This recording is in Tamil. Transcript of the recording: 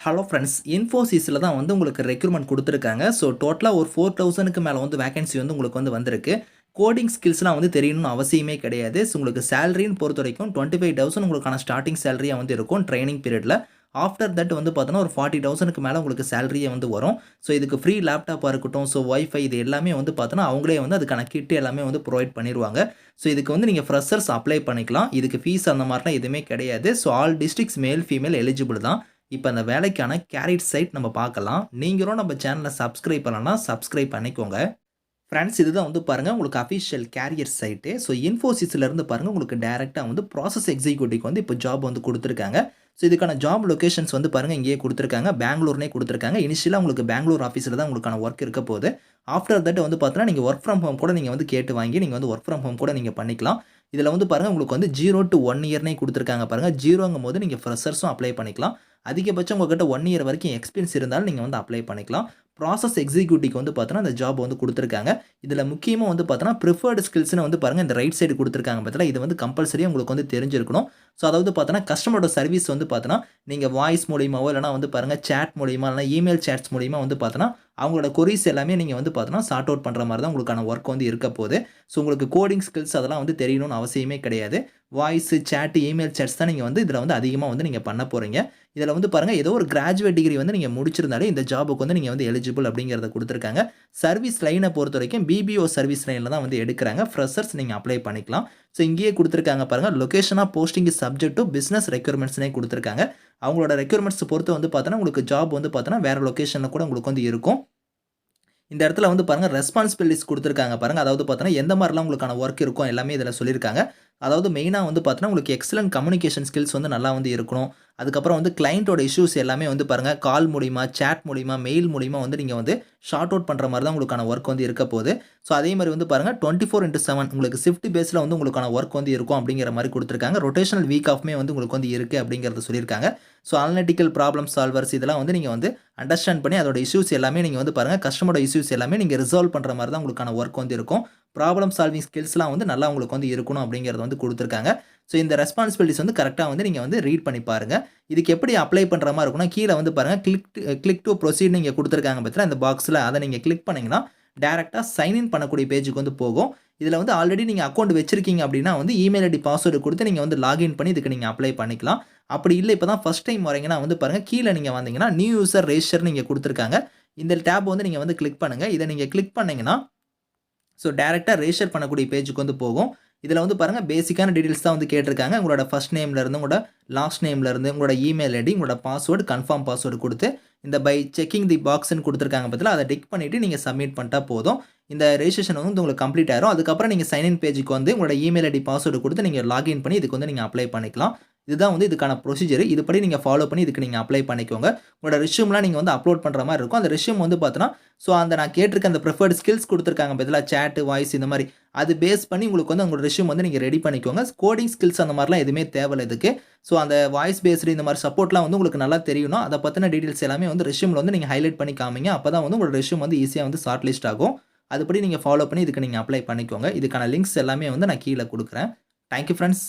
ஹலோ ஃப்ரெண்ட்ஸ், இன்ஃபோசிஸில தான் வந்து உங்களுக்கு ரெக்ரூட்மெண்ட் குடுத்துருக்காங்க. ஸோ டோட்டலா ஒரு 4000க்கு மேல வந்து வேக்கன்சி வந்து உங்களுக்கு வந்து வந்திருக்கு. கோடிங் ஸ்கில்ஸ்லாம் வந்து தெரியணும்னு அவசியமே கிடையாது. ஸோ உங்களுக்கு சேலரின்னு பொறுத்தவரைக்கும் 25,000 உங்களுக்கான ஸ்டார்ட்டிங் சேலரியா வந்து இருக்கும் ட்ரெய்னிங் பீரியட்ல. ஆஃப்டர் தட் வந்து பார்த்தோன்னா, ஒரு 40,000க்கு மேல உங்களுக்கு சேலரியே வந்து வரும். ஸோ இதுக்கு ஃப்ரீ லேப்டாப்பா இருக்கட்டும், ஸோ வைஃபை இது எல்லாமே வந்து பார்த்தோன்னா, அவங்களே வந்து அதுக்கான கிட் எல்லாமே வந்து ப்ரொவைட் பண்ணிருவாங்க. ஸோ இதுக்கு வந்து நீங்க ஃப்ரெஷர்ஸ் அப்ளை பண்ணிக்கலாம். இதுக்கு ஃபீஸ் அந்த மாரிலாம் எதுவுமே கிடையாது. ஸோ ஆல் டிஸ்ட்ரிக்ட்ஸ் மேல், ஃபீமேல் எலிஜிபிள் தான். இப்ப அந்த வேலைக்கான கேரியர் சைட் நம்ம பார்க்கலாம். நீங்களும் நம்ம சேனல சப்ஸ்கிரைப் பண்ணலன்னா, சப்ஸ்கிரைப் பண்ணிக்கோங்க. ஃபிரெண்ட்ஸ், இதுதான் வந்து பாருங்க உங்களுக்கு அஃபிஷியல் கேரியர் சைட்டு. ஸோ இன்ஃபோசிஸ்ல இருந்து பாருங்க உங்களுக்கு டைரக்ட்டா வந்து ப்ராசஸ் எக்ஸிக்யூட்டிவ்க்கு வந்து இப்போ ஜாப் வந்து குடுத்துருக்காங்க. ஸோ இதுக்கான ஜாப் லொகேஷன்ஸ் வந்து பாருங்க இங்கேயே குடுத்துருக்காங்க. பெங்களூர்னே குடுத்துருக்காங்க. இனிஷியலா உங்களுக்கு பெங்களூர் ஆஃபீஸ்ல தான் உங்களுக்கான வொர்க் இருக்க போது. ஆஃப்டர் தட் வந்து பார்த்தீங்கன்னா, நீங்க வொர்க் ஃப்ரம் ஹோம் கூட நீங்க வந்து கேட்டு வாங்கி, நீங்க வந்து வொர்க் ஃப்ரம் ஹோம் கூட நீங்க பண்ணிக்கலாம். இதுல வந்து பாருங்க உங்களுக்கு வந்து 0 டூ 1 இயர்னே குடுத்துருக்காங்க பாருங்க. 0ங்கும்போது நீங்க ஃப்ரெஷர்ஸும் அப்ளை பண்ணிக்கலாம். அதிகபட்சம் உங்ககிட்ட 1 இயர் வரைக்கும் எக்ஸ்பீரியன்ஸ் இருந்தாலும் நீங்க வந்து அப்ளை பண்ணிக்கலாம். ப்ராசஸ் எக்ஸிக்யூட்டிவ்க்கு வந்து பார்த்தீங்கன்னா, அந்த ஜாப் வந்து குடுத்துருக்காங்க. இதுல முக்கியமா வந்து பார்த்தோன்னா, பிரிஃபர்ட் ஸ்கில்ஸ்ன்னு வந்து பாருங்க இந்த ரைட் சைடு குடுத்துருக்காங்க பார்த்தீங்களா, இது வந்து கம்பல்சரியா உங்களுக்கு வந்து தெரிஞ்சிருக்கணும். ஸோ அதாவது பார்த்தோன்னா, கஸ்டமரோட சர்வீஸ் வந்து பார்த்தோன்னா, நீங்க வாய்ஸ் மூலியமாவோ இல்லன்னா வந்து பாருங்க சேட் மூலியமா இல்லன்னா இமெயில் சேட்ஸ் மூலியமா வந்து பார்த்தோன்னா, அவங்களோட கொரீஸ் எல்லாமே நீங்க வந்து பார்த்தோன்னா, சார்ட் அவுட் பண்ற மாரி தான் உங்களுக்கான வொர்க் வந்து இருக்க போது. ஸோ உங்களுக்கு கோடிங் ஸ்கில்ஸ் அதெல்லாம் வந்து தெரியணும்னு அவசியமே கிடையாது. வாய்ஸ், சேட், இமெயில் சேட்ஸ் தான் நீங்க வந்து இதுல வந்து அதிகமா வந்து நீங்க பண்ண போறீங்க. இதுல வந்து பாருங்க ஏதோ ஒரு கிராஜுவேட் டிகிரி வந்து நீங்க முடிச்சிருந்தாலே இந்த ஜாப்க்கு வந்து நீங்க வந்து எலிஜிபிள் அப்படிங்கிறத குடுத்துருக்காங்க. சர்வீஸ் லைன பொறுத்தவரைக்கும் பிபிஓ சர்வீஸ் லைன்ல தான் வந்து எடுக்குறாங்க. ஃப்ரெஷர்ஸ் நீங்க அப்ளை பண்ணிக்கலாம். ஸோ இங்கேயே குடுத்துருக்காங்க பாருங்க. Location of posting is subject to business ரெக்யர்மென்ட்ஸ்னே குடுத்துருக்காங்க. அவங்களோட ரெக்யர்மென்ட்ஸ் பொறுத்து வந்து பார்த்தோன்னா, உங்களுக்கு ஜாப் வந்து பார்த்தோன்னா, வேற லொகேஷன்ல கூட உங்களுக்கு வந்து இருக்கும். இந்த இடத்துல வந்து பாருங்க ரெஸ்பான்சிபிலிட்டீஸ் குடுத்துருக்காங்க பாருங்க. அதாவது பார்த்தீங்கன்னா, எந்த மாரிலாம் உங்களுக்கான வொர்க் இருக்கும் எல்லாமே இதுல சொல்லியிருக்காங்க. அதாவது மெயினா வந்து பார்த்தீங்கன்னா, உங்களுக்கு எக்ஸலென்ட் கம்யூனிகேஷன் ஸ்கில்ஸ் வந்து நல்லா வந்து இருக்கணும். அதுக்கப்புறம் வந்து கிளையன்ட்டோட இஷ்யூஸ் எல்லாமே வந்து பாருங்க, கால் மூலியமா, சேட் மூலியமா, மெயில் மூலியமா வந்து நீங்க வந்து ஷார்ட் அவுட் பண்ற மாரி தான் உங்களுக்கான வொர்க் வந்து இருக்க போது. ஸோ அதே மாரி வந்து பாருங்க 24/7 உங்களுக்கு ஷிஃப்ட் பேஸ்ல வந்து உங்களுக்கான வொர்க் வந்து இருக்கும் அப்படிங்கிற மாரி குடுத்துருக்காங்க. ரொட்டேஷனல் வீக் ஆஃப்மே வந்து உங்களுக்கு வந்து இருக்கு அப்படிங்கிறத சொல்லியிருக்காங்க. ஸோ அனலிட்டிக்கல் ப்ராப்ளம் சால்வர்ஸ் இதெல்லாம் வந்து நீங்க வந்து அண்டர்ஸ்டாண்ட் பண்ணி அதோட இஷ்யூஸ் எல்லாமே நீங்க வந்து பாருங்க, கஸ்டமரோட இஷ்யூஸ் எல்லாமே நீங்க ரிசால்வ் பண்ற மாரி தான் உங்களுக்கான வொர்க் வந்து இருக்கும். ப்ராப்ளம் சால்விங் ஸ்கில்ஸ்லாம் வந்து நல்லா உங்களுக்கு வந்து இருக்கணும் அப்படிங்கிறத வந்து குடுத்துருக்காங்க. ஸோ இந்த ரெஸ்பான்சிபிலிட்டீஸ் வந்து கரெக்ட்டா வந்து நீங்க வந்து ரீட் பண்ணி பாருங்க. இதுக்கு எப்படி அப்ளை பண்ற மாரி இருக்கும்னா, கீழ வந்து பாருங்க கிளிக் டூ புரோசீட் நீங்க குடுத்துருக்காங்க பார்த்தீங்களா, இந்த பாக்ஸ்ல அத நீங்க கிளிக் பண்ணீங்கன்னா, டைரக்ட்டா சைன் இன் பண்ணக்கூடிய பேஜ்க்கு வந்து போகும். இதுல வந்து ஆல்ரெடி நீங்க அக்கவுண்ட் வச்சிருக்கீங்க அப்படின்னா வந்து இமெயில் ஐடி, பாஸ்வேர்ட் குடுத்து நீங்க வந்து லாகின் பண்ணி இதுக்கு நீங்க அப்ளை பண்ணிக்கலாம். அப்படி இல்ல இப்ப தான் ஃபர்ஸ்ட் டைம் வரீங்கன்னா வந்து பாருங்க, கீழ நீங்க வந்தீங்கன்னா நியூ யூசர் ரெஜிஸ்டர்ன்னு இங்க குடுத்துருக்காங்க. இந்த டேப் வந்து நீங்க வந்து கிளிக் பண்ணுங்க. இத நீங்க கிளிக் பண்ணீங்கன்னா ஸோ டைரக்ட்டா ரெஜிஸ்டர் பண்ணக்கூடிய பேஜ்க்கு வந்து போகும். இதுல வந்து பாருங்க பேசிக்கான டீட்டெயில்ஸ் தான் வந்து கேட்டிருக்காங்க. உங்களோட ஃபர்ஸ்ட் நேம்ல இருந்து, உங்களோட லாஸ்ட் நேம்ல இருந்து, உங்களோட இமெயில் ஐடி, உங்களோட பாஸ்வேர்ட், கன்ஃபர்ம் பாஸ்வேர்ட் குடுத்து, இந்த பை செக்கிங் தி பாக்ஸ்ன்னு குடுத்துருக்காங்க பார்த்தீங்களா, அத டிக் பண்ணிட்டு நீங்க சப்மிட் பண்ணிட்டா போதும். இந்த ரெஜிஸ்ட்ரேஷன் வந்து உங்களுக்கு கம்ப்ளீட் ஆயிரும். அதுக்கப்புறம் நீங்க சைன் இன் பேஜ்க்கு வந்து உங்களோட இமெயில் ஐடி, பாஸ்வேர்ட் குடுத்து நீங்க லாகின் பண்ணி இதுக்கு வந்து நீங்க அப்ளை பண்ணிக்கலாம். இதுதான் வந்து இதுக்கான ப்ரொசீஜர். இதுபடி நீங்க ஃபாலோ பண்ணி இதுக்கு நீங்க அப்ளை பண்ணிக்கோங்க. உங்களோட ரெஸ்யூம்லாம் நீங்க வந்து அப்லோட் பண்ற மாரி இருக்கும். அந்த ரெஸ்யூம் வந்து பார்த்தோன்னா, ஸோ அந்த நான் கேட்டிருக்க அந்த பிரிஃபர்ட் ஸ்கில்ஸ் குடுத்துருக்காங்க பார்த்தீங்களா, சேட், வாய்ஸ் இந்த மாரி. அது பேஸ் பண்ணி உங்களுக்கு வந்து உங்களோட ரெஸ்யூம் வந்து நீங்க ரெடி பண்ணிக்கோங்க. கோடிங் ஸ்கில்ஸ் அந்த மாரிலாம் எதுவுமே தேவையில்ல இதுக்கு. ஸோ அந்த வாய்ஸ் பேஸ்டு இந்த மாரி சப்போர்ட்லாம் வந்து உங்களுக்கு நல்லா தெரியணும். அத பத்தின டீட்டெயில்ஸ் எல்லாமே வந்து ரெஸ்யூம்ல வந்து நீங்க ஹைலைட் பண்ணி காமிங்க. அப்பதான் வந்து உங்களோட ரெஸ்யூம் வந்து ஈஸியா வந்து ஷார்ட் லிஸ்ட் ஆகும். அதுபடி நீங்க ஃபாலோ பண்ணி இதுக்கு நீங்க அப்ளை பண்ணிக்கோங்க. இதுக்கான லிங்க்ஸ் எல்லாமே வந்து நான் கீழ குடுக்குறேன். Thank you friends.